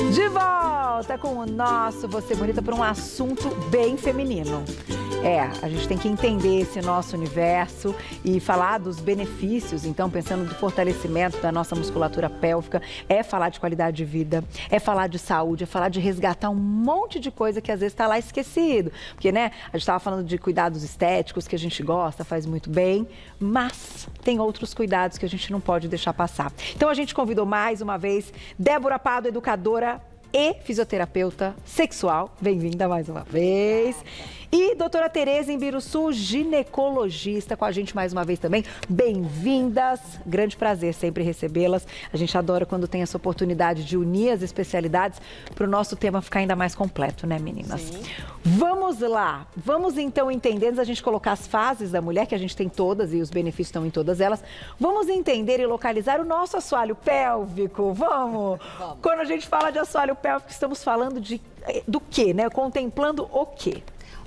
De volta com o nosso Você Bonita para um assunto bem feminino. A gente tem que entender esse nosso universo e falar dos benefícios, então, pensando no fortalecimento da nossa musculatura pélvica, falar de qualidade de vida, falar de saúde, falar de resgatar um monte de coisa que às vezes está lá esquecido. Porque, né, a gente estava falando de cuidados estéticos que a gente gosta, faz muito bem, mas tem outros cuidados que a gente não pode deixar passar. Então, a gente convidou mais uma vez Débora Pardo, educadora e fisioterapeuta sexual. Bem-vinda mais uma vez. E doutora Tereza Imbiruçu, ginecologista, com a gente mais uma vez também. Bem-vindas. Grande prazer sempre recebê-las. A gente adora quando tem essa oportunidade de unir as especialidades para o nosso tema ficar ainda mais completo, né, meninas? Sim. Vamos lá. Vamos então entender, antes da gente colocar as fases da mulher, que a gente tem todas e os benefícios estão em todas elas, vamos entender e localizar o nosso assoalho pélvico. Vamos! Quando a gente fala de assoalho pélvico, estamos falando do quê, né? Contemplando o quê?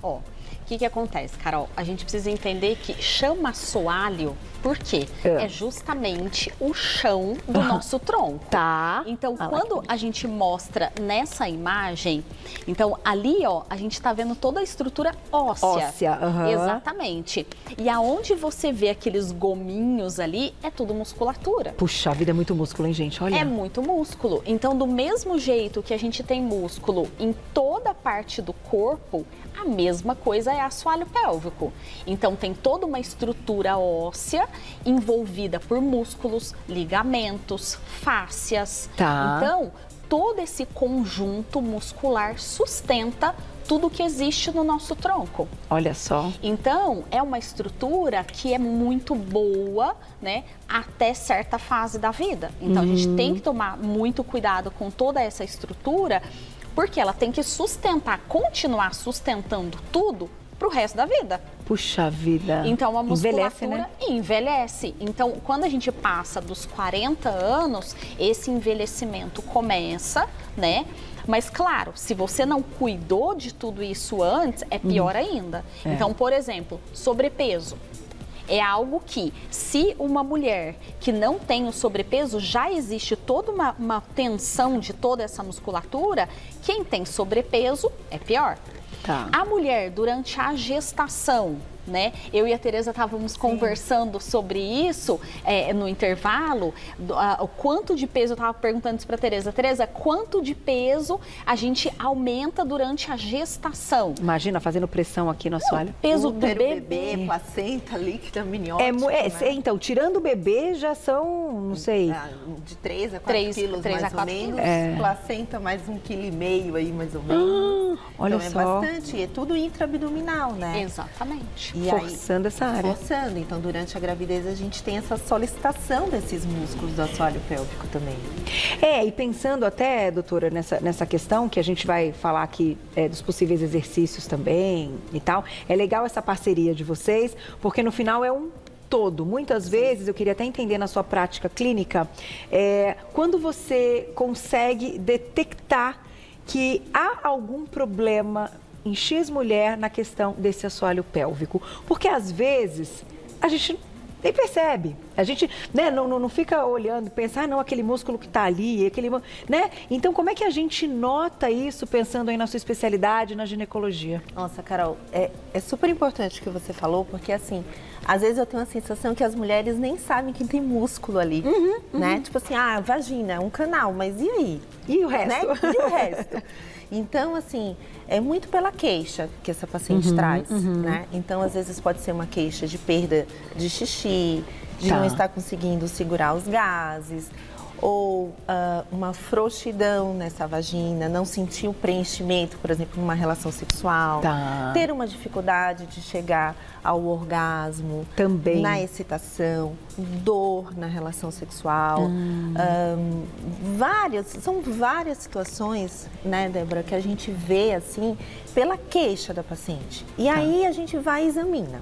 O que acontece, Carol? A gente precisa entender que chama assoalho, por quê? É justamente o chão do nosso tronco. Tá. Então, quando a gente mostra nessa imagem, então ali, ó, a gente tá vendo toda a estrutura óssea. Exatamente. E aonde você vê aqueles gominhos ali, é tudo musculatura. Puxa, a vida é muito músculo, hein, gente? Olha. É muito músculo. Então, do mesmo jeito que a gente tem músculo em toda a parte do corpo, a mesma coisa é assoalho pélvico. Então, tem toda uma estrutura óssea envolvida por músculos, ligamentos, fáscias. Tá. Então, todo esse conjunto muscular sustenta tudo que existe no nosso tronco. Olha só. Então, é uma estrutura que é muito boa, né, até certa fase da vida. Então, a gente tem que tomar muito cuidado com toda essa estrutura, porque ela tem que sustentar, continuar sustentando tudo para o resto da vida. Puxa vida. Então, a musculatura envelhece, né? Envelhece. Então, quando a gente passa dos 40 anos, esse envelhecimento começa, né? Mas, claro, se você não cuidou de tudo isso antes, é pior ainda. Então, por exemplo, sobrepeso. É algo que, se uma mulher que não tem o sobrepeso, já existe toda uma tensão de toda essa musculatura, quem tem sobrepeso é pior. Tá. A mulher, durante a gestação, né? Eu e a Tereza estávamos conversando sobre isso no intervalo, o quanto de peso, eu estava perguntando isso para a Tereza. Tereza, quanto de peso a gente aumenta durante a gestação? Imagina, fazendo pressão aqui no assoalho. Peso do bebê, placenta, líquida, amniótico. Né? Então, tirando o bebê, já são, não sei... De 3 a 4 quilos, mais ou menos. Placenta, mais 1,5 kg aí, mais ou menos. Olha então, só. É bastante. E é tudo intraabdominal, né? Exatamente. E forçando essa área. Forçando. Então, durante a gravidez, a gente tem essa solicitação desses músculos do assoalho pélvico também. E pensando até, doutora, nessa questão que a gente vai falar aqui dos possíveis exercícios também e tal, é legal essa parceria de vocês, porque no final é um todo. Muitas vezes, eu queria até entender na sua prática clínica, quando você consegue detectar que há algum problema em X mulher na questão desse assoalho pélvico. Porque às vezes a gente nem percebe. A gente, né, não fica olhando e pensa, não, aquele músculo que está ali, né? Então, como é que a gente nota isso pensando aí na sua especialidade, na ginecologia? Nossa, Carol, é super importante o que você falou, porque assim, às vezes eu tenho a sensação que as mulheres nem sabem que tem músculo ali, né? Tipo assim, vagina, um canal, mas e aí? E o resto? Né? E o resto? Então, assim, é muito pela queixa que essa paciente traz, né? Então, às vezes pode ser uma queixa de perda de xixi, de não estar conseguindo segurar os gases, ou uma frouxidão nessa vagina, não sentir o preenchimento, por exemplo, numa relação sexual, ter uma dificuldade de chegar ao orgasmo, também na excitação, dor na relação sexual, são várias situações, né, Débora, que a gente vê assim pela queixa da paciente. E aí a gente vai e examina.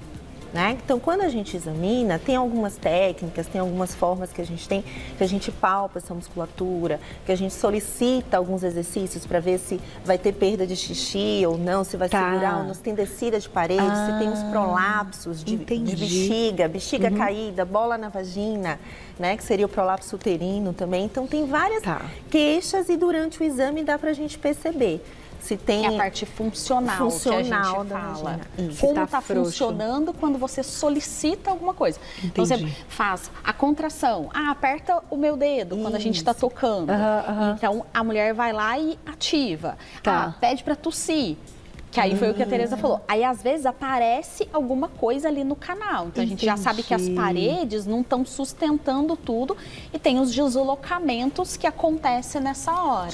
né? Então, quando a gente examina, tem algumas técnicas, tem algumas formas que a gente tem, que a gente palpa essa musculatura, que a gente solicita alguns exercícios para ver se vai ter perda de xixi ou não, se vai segurar ou não, se tem descida de parede, se tem os prolapsos de bexiga caída, bola na vagina, né? Que seria o prolapso uterino também. Então, tem várias queixas e durante o exame dá para a gente perceber. Se tem a parte funcional que a gente fala. Como está funcionando quando você solicita alguma coisa. Entendi. Então, você faz a contração. Aperta o meu dedo quando a gente está tocando. Então, a mulher vai lá e ativa. Pede para tossir. Que aí foi o que a Tereza falou. Aí, às vezes, aparece alguma coisa ali no canal. Então, a gente já sabe que as paredes não estão sustentando tudo e tem os deslocamentos que acontecem nessa hora.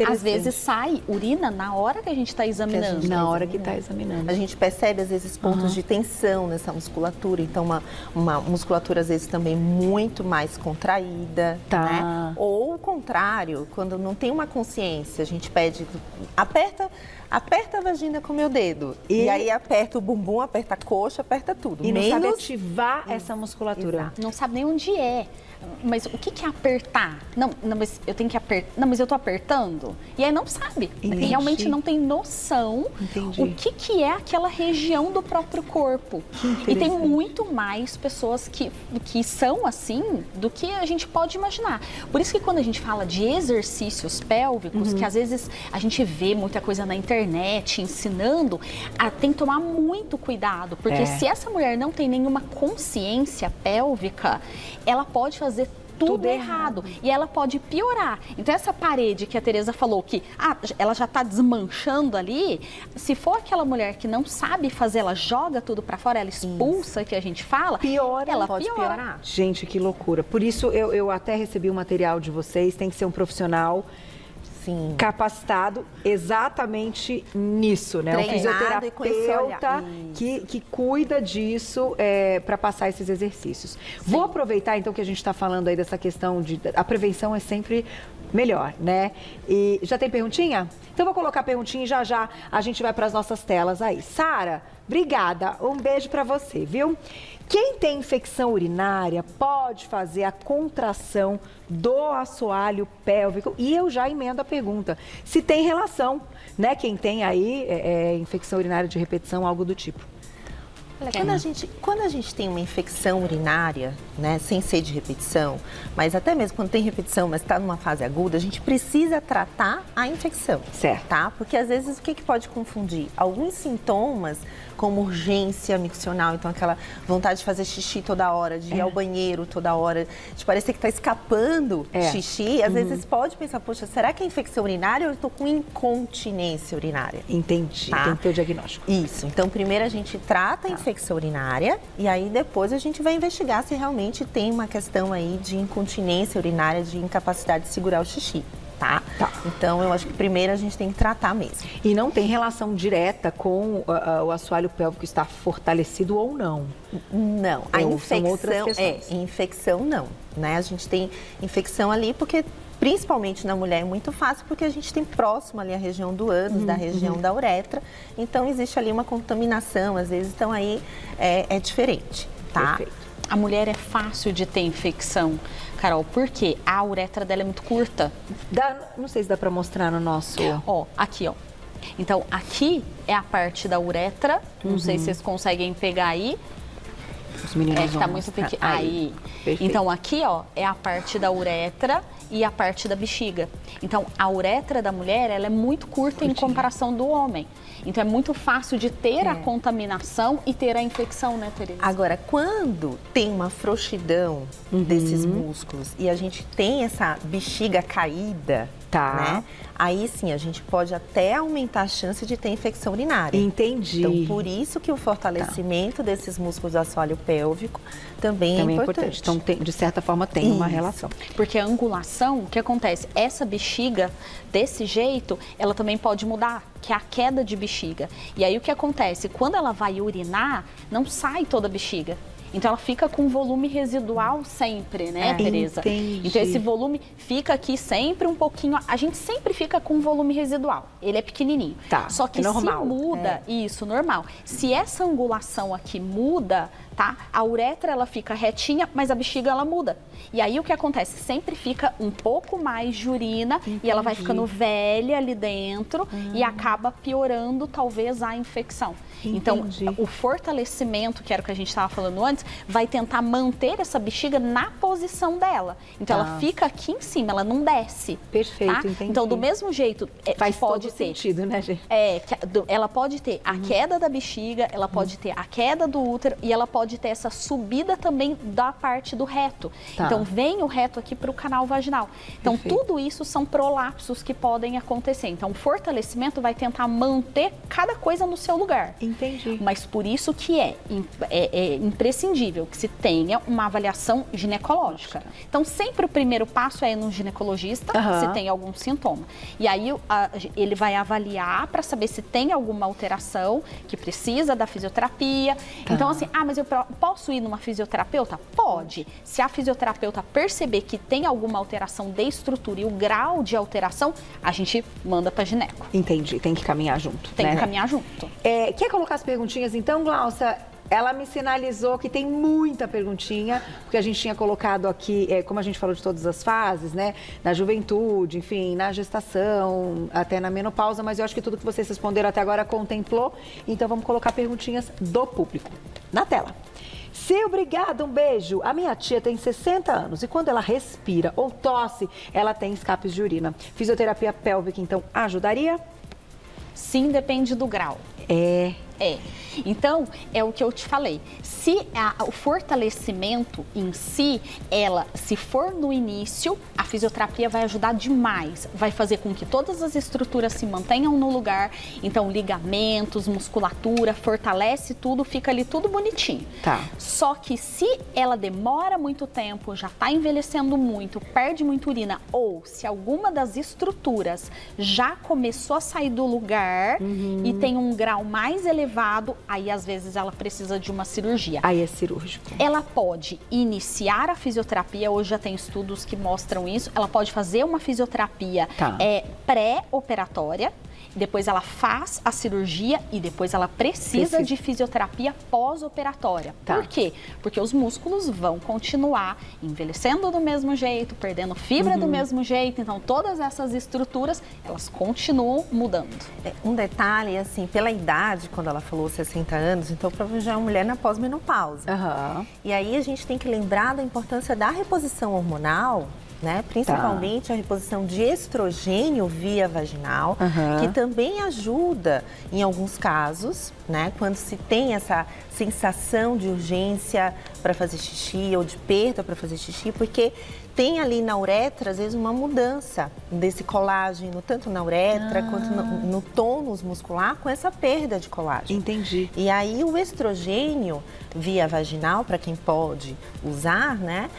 Às vezes, sai urina na hora que a gente está examinando. Na hora que está examinando. A gente percebe, às vezes, pontos de tensão nessa musculatura. Então, uma musculatura, às vezes, também muito mais contraída. Né? Ou o contrário, quando não tem uma consciência, a gente pede, aperta a vagina com o meu dedo. E aí aperta o bumbum, aperta a coxa, aperta tudo. E não sabe ativar essa musculatura. Exato. Não sabe nem onde é. Mas o que é apertar? Não, mas eu tenho que apertar. Não, mas eu tô apertando. E aí não sabe. Entendi. Realmente não tem noção o que é aquela região do próprio corpo. E tem muito mais pessoas que são assim do que a gente pode imaginar. Por isso que quando a gente fala de exercícios pélvicos, que às vezes a gente vê muita coisa na internet ensinando, tem que tomar muito cuidado. Porque se essa mulher não tem nenhuma consciência pélvica, ela pode fazer tudo errado. E ela pode piorar. Então, essa parede que a Tereza falou que ela já está desmanchando ali, se for aquela mulher que não sabe fazer, ela joga tudo para fora, ela expulsa, que a gente fala, ela pode piorar. Gente, que loucura. Por isso, eu até recebi o material de vocês, tem que ser um profissional capacitado exatamente nisso, né? Treinado, um fisioterapeuta que cuida disso para passar esses exercícios. Vou aproveitar então que a gente está falando aí dessa questão de a prevenção é sempre melhor, né? E já tem perguntinha? Então vou colocar a perguntinha e já a gente vai para as nossas telas aí. Sara, obrigada. Um beijo para você, viu? Quem tem infecção urinária pode fazer a contração do assoalho pélvico. E eu já emendo a pergunta, se tem relação, né? Quem tem aí infecção urinária de repetição, algo do tipo. Quando a gente tem uma infecção urinária, né, sem ser de repetição, mas até mesmo quando tem repetição, mas está numa fase aguda, a gente precisa tratar a infecção. Certo. Tá? Porque às vezes o que pode confundir? Alguns sintomas, como urgência miccional, então aquela vontade de fazer xixi toda hora, de ir ao banheiro toda hora, de parecer que está escapando xixi, às vezes pode pensar, poxa, será que é infecção urinária ou eu estou com incontinência urinária? Entendi, tem que ter o diagnóstico. Isso, então primeiro a gente trata a infecção urinária e aí depois a gente vai investigar se realmente tem uma questão aí de incontinência urinária, de incapacidade de segurar o xixi. Tá? Então, eu acho que primeiro a gente tem que tratar mesmo. E não tem relação direta com o assoalho pélvico estar fortalecido ou não? Não. A infecção, infecção não. Né? A gente tem infecção ali porque, principalmente na mulher, é muito fácil porque a gente tem próximo ali a região do ânus, da região da uretra. Então, existe ali uma contaminação, às vezes, então aí é diferente, tá? Perfeito. A mulher é fácil de ter infecção, Carol, porque a uretra dela é muito curta. Não sei se dá para mostrar no nosso... Aqui, ó. Então, aqui é a parte da uretra. Não sei se vocês conseguem pegar aí. Os meninos tá muito pequeno. Aí. Então, aqui, ó, é a parte da uretra e a parte da bexiga. Então, a uretra da mulher, ela é muito curta em comparação do homem. Então, é muito fácil de ter a contaminação e ter a infecção, né, Tereza? Agora, quando tem uma frouxidão desses músculos e a gente tem essa bexiga caída, né? Aí sim, a gente pode até aumentar a chance de ter infecção urinária. Entendi. Então, por isso que o fortalecimento desses músculos do assoalho pélvico também é importante. Então, de certa forma, tem uma relação. Porque a angulação, o que acontece? Essa bexiga, desse jeito, ela também pode mudar, que é a queda de bexiga. E aí, o que acontece? Quando ela vai urinar, não sai toda a bexiga. Então ela fica com volume residual sempre, né, Tereza? Entendi. Então esse volume fica aqui sempre um pouquinho, a gente sempre fica com volume residual, ele é pequenininho. Tá, Só que é normal. se muda, isso, normal. Se essa angulação aqui muda, tá? A uretra ela fica retinha, mas a bexiga ela muda. E aí o que acontece? Sempre fica um pouco mais de urina. Entendi. E ela vai ficando velha ali dentro e acaba piorando talvez a infecção. Entendi. Então, o fortalecimento, que era o que a gente estava falando antes, vai tentar manter essa bexiga na posição dela. Então, ela fica aqui em cima, ela não desce. Perfeito, tá? entendi. Então, do mesmo jeito, faz pode todo ter sentido, né, gente? ela pode ter a queda da bexiga, ela pode ter a queda do útero e ela pode ter essa subida também da parte do reto. Tá. Então, vem o reto aqui para o canal vaginal. Então, Perfeito. tudo isso são prolapsos que podem acontecer. Então, o fortalecimento vai tentar manter cada coisa no seu lugar. Entendi. Mas por isso que é imprescindível que se tenha uma avaliação ginecológica. Então, sempre o primeiro passo é ir no ginecologista, se tem algum sintoma. E aí, ele vai avaliar para saber se tem alguma alteração que precisa da fisioterapia. Então, assim, mas eu posso ir numa fisioterapeuta? Pode. Se a fisioterapeuta perceber que tem alguma alteração de estrutura e o grau de alteração, a gente manda para gineco. Entendi, tem que caminhar junto. Tem que caminhar junto. Quer colocar as perguntinhas então, Glaucia? Ela me sinalizou que tem muita perguntinha, porque a gente tinha colocado aqui, como a gente falou de todas as fases, né? Na juventude, enfim, na gestação, até na menopausa, mas eu acho que tudo que vocês responderam até agora contemplou. Então vamos colocar perguntinhas do público na tela. Obrigada, um beijo. A minha tia tem 60 anos e quando ela respira ou tosse, ela tem escapes de urina. Fisioterapia pélvica, então, ajudaria? Sim, depende do grau. Então, é o que eu te falei. Se o fortalecimento em si, se for no início, a fisioterapia vai ajudar demais. Vai fazer com que todas as estruturas se mantenham no lugar. Então, ligamentos, musculatura, fortalece tudo, fica ali tudo bonitinho. Tá. Só que se ela demora muito tempo, já está envelhecendo muito, perde muita urina, ou se alguma das estruturas já começou a sair do lugar e tem um grau mais elevado, aí às vezes ela precisa de uma cirurgia. Aí é cirúrgico. Ela pode iniciar a fisioterapia, hoje já tem estudos que mostram isso, ela pode fazer uma fisioterapia pré-operatória, depois ela faz a cirurgia e depois ela precisa de fisioterapia pós-operatória. Por quê? Porque os músculos vão continuar envelhecendo do mesmo jeito, perdendo fibra do mesmo jeito, então todas essas estruturas, elas continuam mudando. Um detalhe, assim, pela idade, quando ela falou 60 anos, então provavelmente já é uma mulher na pós-menopausa. E aí a gente tem que lembrar da importância da reposição hormonal, né? Principalmente a reposição de estrogênio via vaginal, que também ajuda em alguns casos, né? Quando se tem essa sensação de urgência para fazer xixi ou de perda para fazer xixi, porque tem ali na uretra, às vezes, uma mudança desse colágeno, tanto na uretra quanto no tônus muscular, com essa perda de colágeno. Entendi. E aí o estrogênio via vaginal, para quem pode usar, né?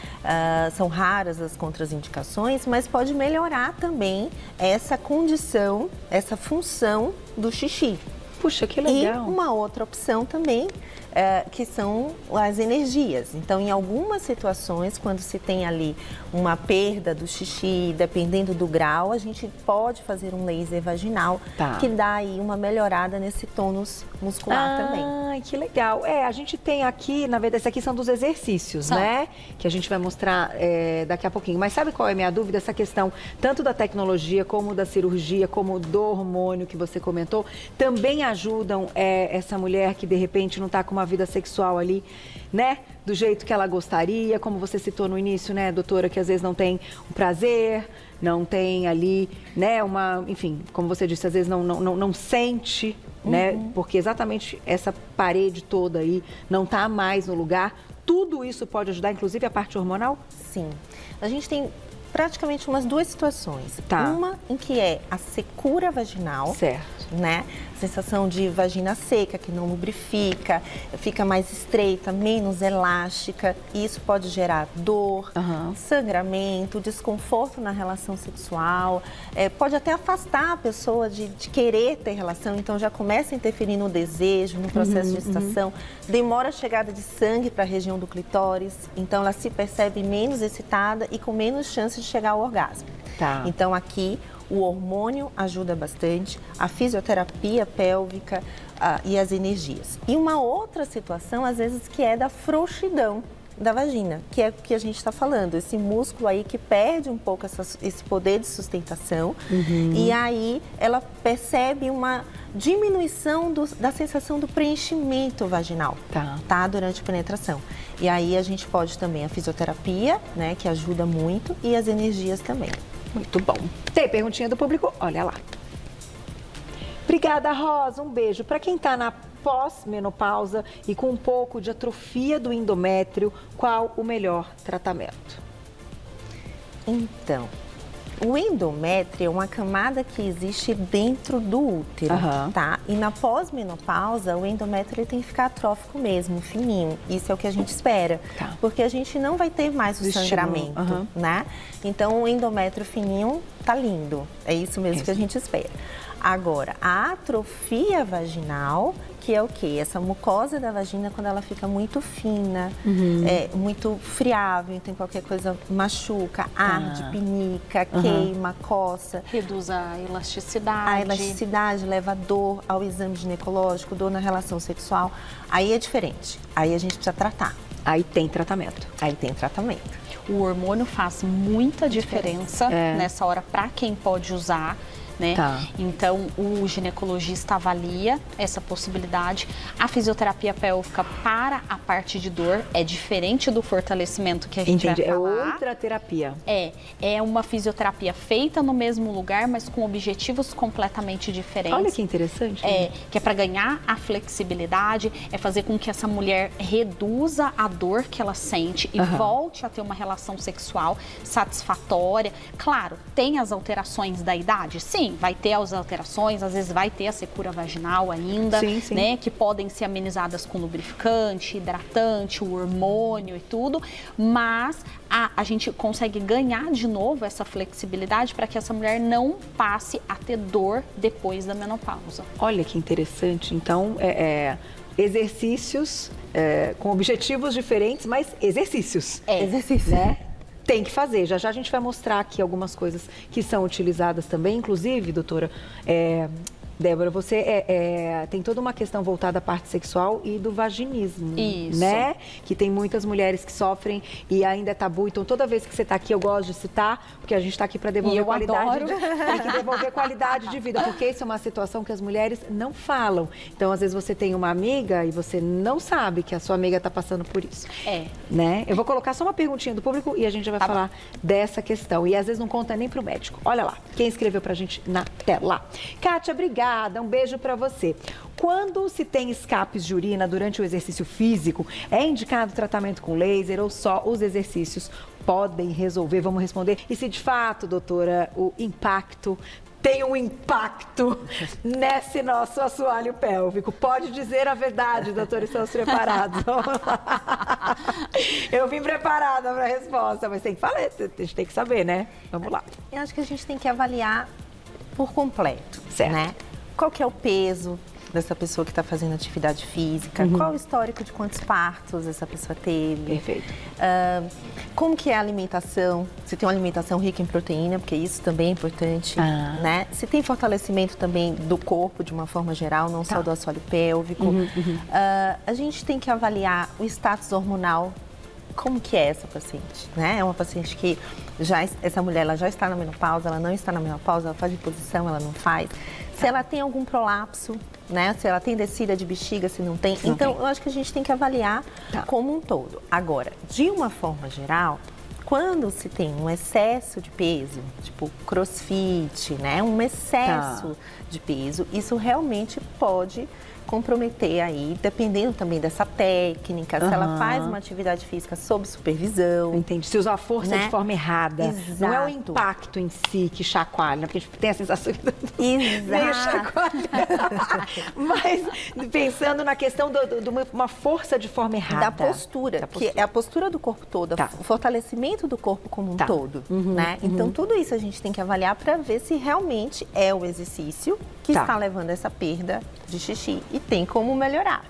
São raras as contraindicações, mas pode melhorar também essa condição, essa função do xixi. Puxa, que legal. E uma outra opção também, que são as energias. Então, em algumas situações, quando se tem ali uma perda do xixi, dependendo do grau, a gente pode fazer um laser vaginal, que dá aí uma melhorada nesse tônus muscular também. Ai, que legal. A gente tem aqui, na verdade, esses aqui são dos exercícios, né? Que a gente vai mostrar daqui a pouquinho. Mas sabe qual é a minha dúvida? Essa questão, tanto da tecnologia, como da cirurgia, como do hormônio que você comentou, também ajudam essa mulher que, de repente, não está com uma vida sexual ali, né? Do jeito que ela gostaria, como você citou no início, né, doutora, que às vezes não tem o prazer, não tem ali, né, enfim, como você disse, às vezes não sente, né, porque exatamente essa parede toda aí não está mais no lugar. Tudo isso pode ajudar, inclusive a parte hormonal? Sim. A gente tem praticamente umas 2 situações. Tá. Uma em que é a secura vaginal, Certo. né? Sensação de vagina seca, que não lubrifica, fica mais estreita, menos elástica. E isso pode gerar dor, sangramento, desconforto na relação sexual. Pode até afastar a pessoa de querer ter relação, então já começa a interferir no desejo, no processo de gestação. Demora a chegada de sangue para a região do clitóris, então ela se percebe menos excitada e com menos chance de chegar ao orgasmo. Tá. Então aqui o hormônio ajuda bastante, a fisioterapia pélvica e as energias. E uma outra situação, às vezes, que é da frouxidão da vagina, que é o que a gente está falando, esse músculo aí que perde um pouco esse poder de sustentação e aí ela percebe uma diminuição da sensação do preenchimento vaginal, tá? Durante a penetração. E aí a gente pode também a fisioterapia, né, que ajuda muito, e as energias também. Muito bom. Tem perguntinha do público? Olha lá. Obrigada, Rosa. Um beijo. Para quem está na pós-menopausa e com um pouco de atrofia do endométrio, qual o melhor tratamento? Então, o endométrio é uma camada que existe dentro do útero, tá? E na pós-menopausa, o endométrio ele tem que ficar atrófico mesmo, fininho. Isso é o que a gente espera, porque a gente não vai ter mais o sangramento, né? Então, o endométrio fininho tá lindo. É isso mesmo que a gente espera. Agora, a atrofia vaginal, que é o quê? Essa mucosa da vagina, quando ela fica muito fina, muito friável, então qualquer coisa machuca, arde, pinica, queima, coça. Reduz a elasticidade. A elasticidade leva dor ao exame ginecológico, dor na relação sexual. Aí é diferente. Aí a gente precisa tratar. Aí tem tratamento. Aí tem tratamento. O hormônio faz muita diferença nessa hora para quem pode usar. Né? Então, o ginecologista avalia essa possibilidade. A fisioterapia pélvica para a parte de dor é diferente do fortalecimento que a gente vai falar. É outra terapia. É uma fisioterapia feita no mesmo lugar, mas com objetivos completamente diferentes. Olha que interessante. Que é para ganhar a flexibilidade, é fazer com que essa mulher reduza a dor que ela sente e volte a ter uma relação sexual satisfatória. Claro, tem as alterações da idade? Sim, vai ter as alterações, às vezes vai ter a secura vaginal ainda, né? Que podem ser amenizadas com lubrificante, hidratante, o hormônio e tudo, mas a gente consegue ganhar de novo essa flexibilidade para que essa mulher não passe a ter dor depois da menopausa. Olha que interessante. Então, exercícios com objetivos diferentes, mas exercícios. Exercício. Né? Tem que fazer. Já já a gente vai mostrar aqui algumas coisas que são utilizadas também. Inclusive, doutora Débora, você tem toda uma questão voltada à parte sexual e do vaginismo, né? Que tem muitas mulheres que sofrem e ainda é tabu. Então, toda vez que você está aqui, eu gosto de citar, porque a gente está aqui para devolver qualidade. Tem que devolver qualidade de vida, porque isso é uma situação que as mulheres não falam. Então, às vezes você tem uma amiga e você não sabe que a sua amiga está passando por isso. Né? Eu vou colocar só uma perguntinha do público e a gente já vai falar dessa questão. E às vezes não conta nem para o médico. Olha lá, quem escreveu para a gente na tela. Kátia, obrigada. Um beijo para você. Quando se tem escapes de urina durante o exercício físico, é indicado tratamento com laser ou só os exercícios podem resolver? Vamos responder. E se de fato, doutora, o impacto tem um impacto nesse nosso assoalho pélvico? Pode dizer a verdade, doutora, estamos preparados. Eu vim preparada para a resposta, mas tem que falar, a gente tem que saber, né? Vamos lá. Eu acho que a gente tem que avaliar por completo, certo, né? Qual que é o peso dessa pessoa que está fazendo atividade física? Qual o histórico de quantos partos essa pessoa teve? Perfeito. Como que é a alimentação? Se tem uma alimentação rica em proteína, porque isso também é importante, né? Se tem fortalecimento também do corpo de uma forma geral, não só do assoalho pélvico. A gente tem que avaliar o status hormonal. Como que é essa paciente, né? É uma paciente que essa mulher ela já está na menopausa, ela não está na menopausa, ela faz reposição, ela não faz. Se ela tem algum prolapso, né? Se ela tem descida de bexiga, se não tem. Então, eu acho que a gente tem que avaliar como um todo. Agora, de uma forma geral, quando se tem um excesso de peso, tipo crossfit, né? Um excesso de peso, isso realmente pode comprometer aí, dependendo também dessa técnica, se ela faz uma atividade física sob supervisão. Entendi. Se usar a força de forma errada. Exato. Não é o impacto em si que chacoalha, porque a gente tem a sensação que meio chacoalha. Mas pensando na questão de uma força de forma errada. Da postura, que é a postura do corpo todo, o fortalecimento do corpo como um todo, né? Então, tudo isso a gente tem que avaliar para ver se realmente é o exercício que está levando essa perda de xixi e tem como melhorar.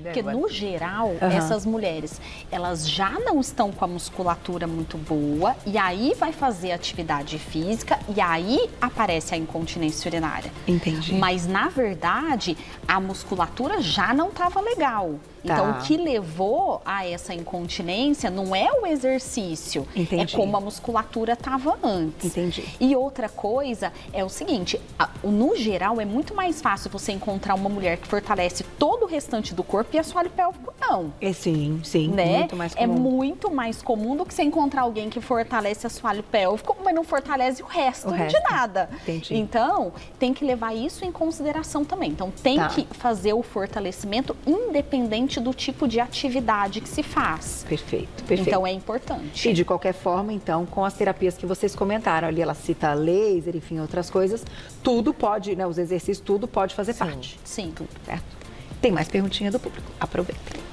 Porque, no geral, essas mulheres, elas já não estão com a musculatura muito boa e aí vai fazer atividade física e aí aparece a incontinência urinária. Entendi. Mas, na verdade, a musculatura já não estava legal. Então, o que levou a essa incontinência não é o exercício, é como a musculatura estava antes. Entendi. E outra coisa é o seguinte, no geral, é muito mais fácil você encontrar uma mulher que fortalece todo o restante do corpo e assoalho pélvico não. Sim, né? Muito mais comum. É muito mais comum do que você encontrar alguém que fortalece assoalho pélvico, mas não fortalece o resto de nada. Entendi. Então, tem que levar isso em consideração também. Então, tem que fazer o fortalecimento independente do tipo de atividade que se faz. Perfeito. Então, é importante. E de qualquer forma, então, com as terapias que vocês comentaram ali, ela cita laser, enfim, outras coisas, tudo pode, né, os exercícios, tudo pode fazer parte. Sim. Tudo, certo? Tem mais perguntinha do público. Aproveitem.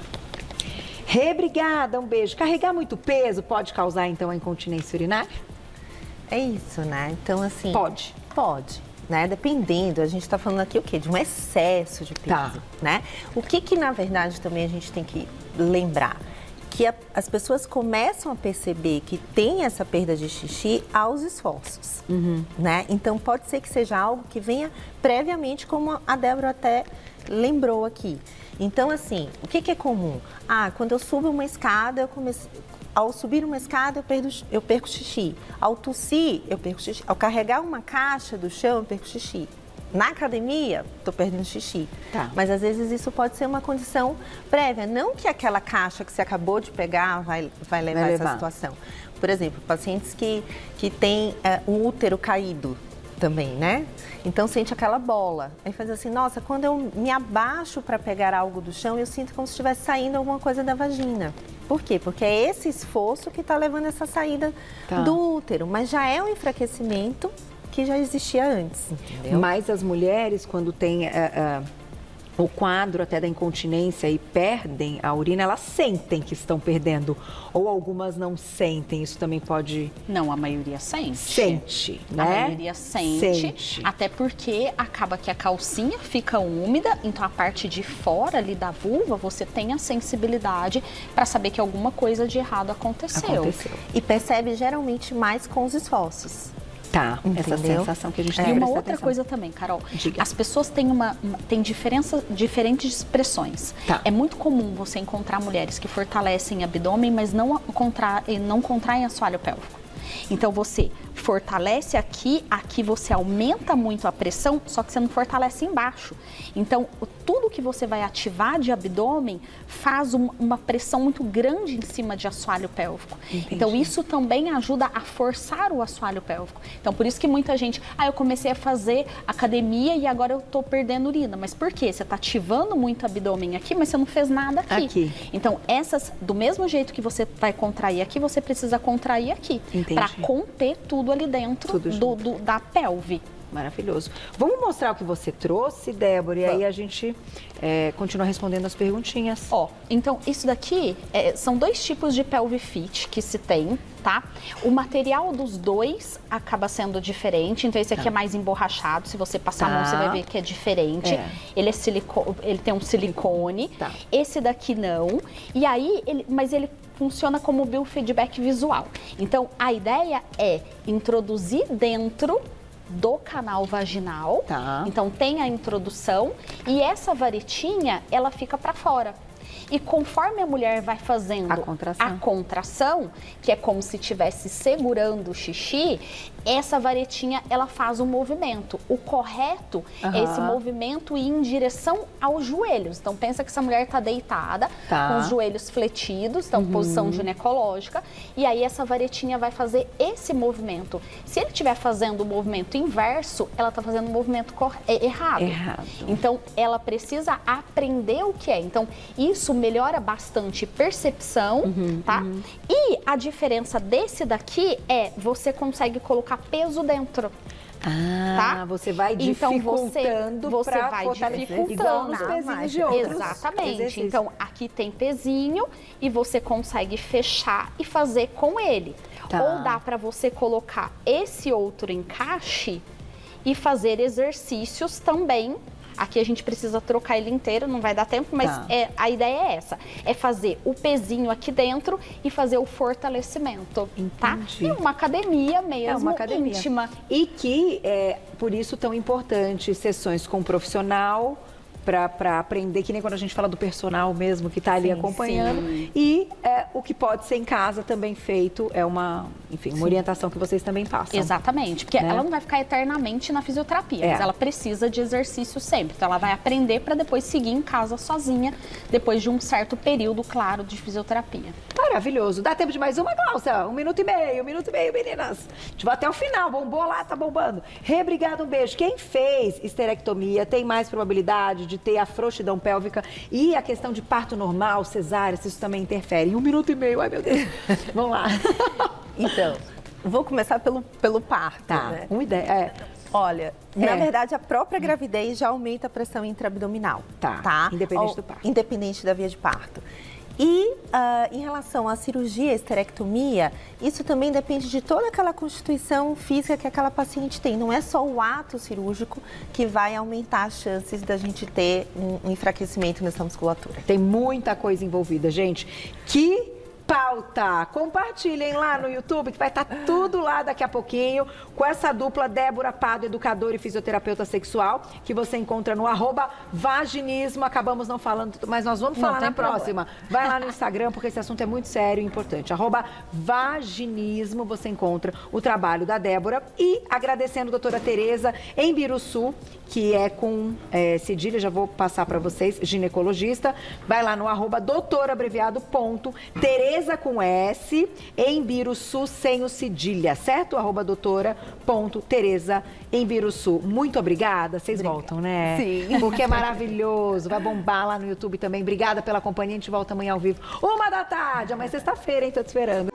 Obrigada, um beijo. Carregar muito peso pode causar, então, a incontinência urinária? É isso, né? Então, assim... Pode. Pode. Né? Dependendo, a gente está falando aqui o quê? De um excesso de peso, né? O que na verdade também a gente tem que lembrar? Que as pessoas começam a perceber que tem essa perda de xixi aos esforços, né? Então pode ser que seja algo que venha previamente, como a Débora até lembrou aqui. Então, assim, o que é comum? Quando eu subo uma escada, ao subir uma escada, eu perco xixi. Ao tossir, eu perco xixi. Ao carregar uma caixa do chão, eu perco xixi. Na academia, estou perdendo xixi. Mas, às vezes, isso pode ser uma condição prévia. Não que aquela caixa que você acabou de pegar vai levar a essa situação. Por exemplo, pacientes que têm um útero caído também, né? Então, sente aquela bola. Aí faz assim, nossa, quando eu me abaixo para pegar algo do chão, eu sinto como se estivesse saindo alguma coisa da vagina. Por quê? Porque é esse esforço que está levando essa saída do útero. Mas já é um enfraquecimento que já existia antes, entendeu? Mas as mulheres, quando têm o quadro até da incontinência e perdem a urina, elas sentem que estão perdendo. Ou algumas não sentem, isso também pode... Não, a maioria sente. Sente, né? A maioria sente. Até porque acaba que a calcinha fica úmida, então a parte de fora ali da vulva, você tem a sensibilidade para saber que alguma coisa de errado aconteceu. E percebe geralmente mais com os esforços. Essa sensação que a gente tem. E uma outra coisa também, Carol. Diga. As pessoas têm diferentes expressões. É muito comum você encontrar mulheres que fortalecem abdômen, mas não contraem assoalho pélvico. Então, você fortalece aqui você aumenta muito a pressão, só que você não fortalece embaixo. Então, tudo que você vai ativar de abdômen faz uma pressão muito grande em cima de assoalho pélvico. Entendi. Então, isso também ajuda a forçar o assoalho pélvico. Então, por isso que muita gente, eu comecei a fazer academia e agora eu tô perdendo urina. Mas por quê? Você tá ativando muito o abdômen aqui, mas você não fez nada aqui. Então, do mesmo jeito que você vai contrair aqui, você precisa contrair aqui. Para conter tudo ali dentro da pelve. Maravilhoso. Vamos mostrar o que você trouxe, Débora, e aí a gente continua respondendo as perguntinhas. Então, isso daqui são 2 tipos de pelve fit que se tem, tá? O material dos dois acaba sendo diferente, então esse aqui é mais emborrachado, se você passar a mão você vai ver que é diferente. Ele ele tem um silicone, esse daqui não, e aí, mas ele funciona como biofeedback visual. Então, a ideia é introduzir dentro do canal vaginal. Então, tem a introdução e essa varetinha, ela fica para fora. E conforme a mulher vai fazendo a contração, que é como se estivesse segurando o xixi, essa varetinha, ela faz um movimento. O correto é esse movimento ir em direção aos joelhos. Então, pensa que essa mulher está deitada, com os joelhos fletidos, então, posição ginecológica, e aí essa varetinha vai fazer esse movimento. Se ele estiver fazendo o movimento inverso, ela está fazendo o movimento errado. Então, ela precisa aprender o que é. Então, isso melhora bastante percepção, tá? E a diferença desse daqui é, você consegue colocar peso dentro. Tá? Você vai dificultando, você vai dificultando igual nos pezinhos de outros. Exatamente. Então, aqui tem pezinho e você consegue fechar e fazer com ele. Ou dá para você colocar esse outro encaixe e fazer exercícios também. Aqui a gente precisa trocar ele inteiro, não vai dar tempo, mas a ideia é essa. É fazer o pezinho aqui dentro e fazer o fortalecimento, tá? E uma academia mesmo, íntima. E que é, por isso, tão importante, sessões com profissional, para aprender, que nem quando a gente fala do personal mesmo, que está ali acompanhando. E o que pode ser em casa também feito, é uma orientação que vocês também passam. Exatamente, porque ela não vai ficar eternamente na fisioterapia, mas ela precisa de exercício sempre. Então, ela vai aprender para depois seguir em casa sozinha, depois de um certo período, claro, de fisioterapia. Maravilhoso. Dá tempo de mais uma, Glaucia? 1 minuto e meio, meninas. A gente vai até o final, bombou lá, tá bombando. Obrigado, um beijo. Quem fez histerectomia tem mais probabilidade de ter a frouxidão pélvica e a questão de parto normal, cesárea, se isso também interfere. 1 minuto e meio, ai meu Deus. Vamos lá. Então, vou começar pelo parto. Né? Uma ideia. Olha, na verdade, a própria gravidez já aumenta a pressão intraabdominal. Tá? Independente do parto. Independente da via de parto. E em relação à cirurgia, esterectomia, isso também depende de toda aquela constituição física que aquela paciente tem. Não é só o ato cirúrgico que vai aumentar as chances da gente ter um enfraquecimento nessa musculatura. Tem muita coisa envolvida, gente. Que pauta! Compartilhem lá no YouTube, que vai estar tudo lá daqui a pouquinho, com essa dupla Débora Pado, educadora e fisioterapeuta sexual, que você encontra no @vaginismo. Acabamos não falando, mas nós vamos falar na próxima. Vai lá no Instagram, porque esse assunto é muito sério e importante. @vaginismo, você encontra o trabalho da Débora. E agradecendo a doutora Tereza em Biruçu, que é com cedilha, já vou passar para vocês, ginecologista. Vai lá no @doutorabreviado.tereza com S, em Biruçu, sem o cedilha, certo? @doutora.tereza em Biruçu. Muito obrigada. Vocês voltam, né? Sim. Porque é maravilhoso. Vai bombar lá no YouTube também. Obrigada pela companhia. A gente volta amanhã ao vivo. 1 da tarde. Amanhã é sexta-feira, hein? Tô te esperando.